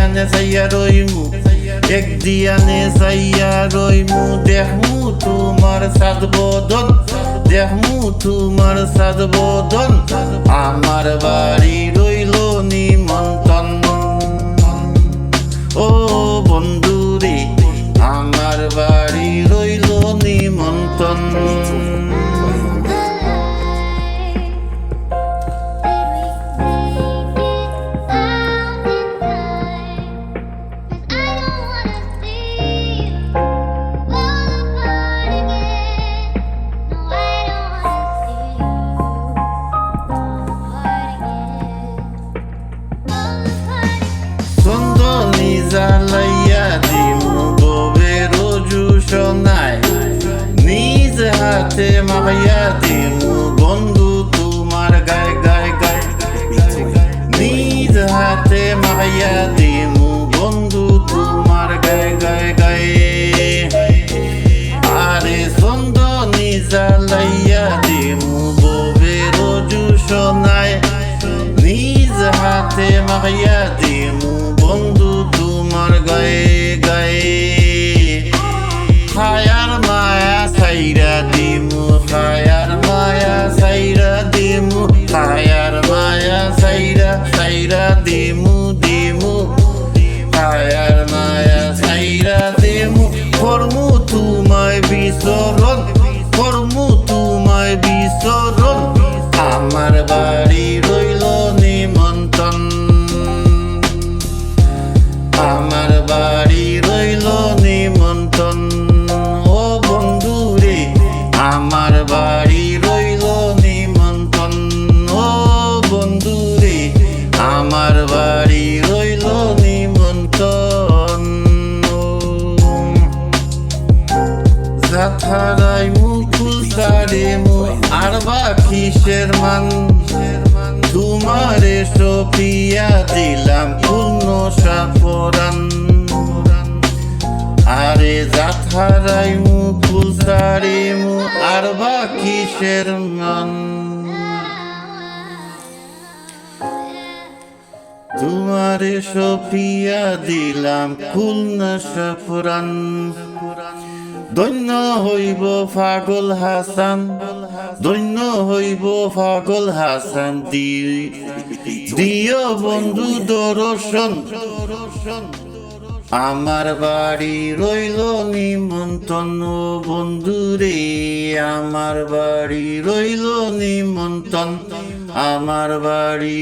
দিয়ানে চাইয়া রইমু, এক দিয়ানে চাইয়া রইমু, দেখমু তোমার সাদ বদন, দেখমু তোমার সাদ বদন, আমার বাড়ি রইল নিমন্ত্রণ। ও বন্ধু রে, আমার বাড়ি রইল নিমন্ত্রণ। চন্দনী জ্বালাইয়া দিমু গভীর জুসনায়, নিজ হাতে মাখাইয়া দিমু বন্ধু তোমার গায় গায় গায়, নিজ হাতে মাখাইয়া দিমু বন্ধু তোমার গায় গায় গায়ে। আরে চন্দনী জ্বালাইয়া দিমু গভীর জুসনায়, নিজ হাতে মাখাইয়া দিমু বন্ধু তোমার গায়ে গায়ে। খায়ার মায়া সাইরা দিমু, খায়ার মায়া সাইরা দিমু, খায়ার মায়া সাইরা সাইরা দিমু দিমু, খায়ার মায়া সাইরা দিমু। করমু তোমায় বিচরণ, করমু তোমায় বিচরণ, আমার বাড়ি রইল নিমন্ত্রণ, আমার বাড়ি রইল নিমন্ত্রণ। ও বন্ধু রে, আমার বাড়ি রইল নিমন্ত্রণ। ও বন্ধু রে, আমার বাড়ি রইল নিমন্ত্রণ। যাথারাই মুকুল সারিমু আর বা কিসের মান, তোমারে সপিয়া দিলাম পূর্ণ সাফরান। আরে যাথারাই মুকুল সারিমু আর বা কিসের মান, তোমারে সপিয়া দিলাম পূর্ণ সাফরান। ধন্য হইব পাগল হাসান, ধন্য হইব পাগল হাসান, দিও বন্ধু দর্শন, আমার বাড়ি রইল নিমন্ত্রণ। ও বন্ধু রে, আমার বাড়ি রইল নিমন্ত্রণ, আমার বাড়ি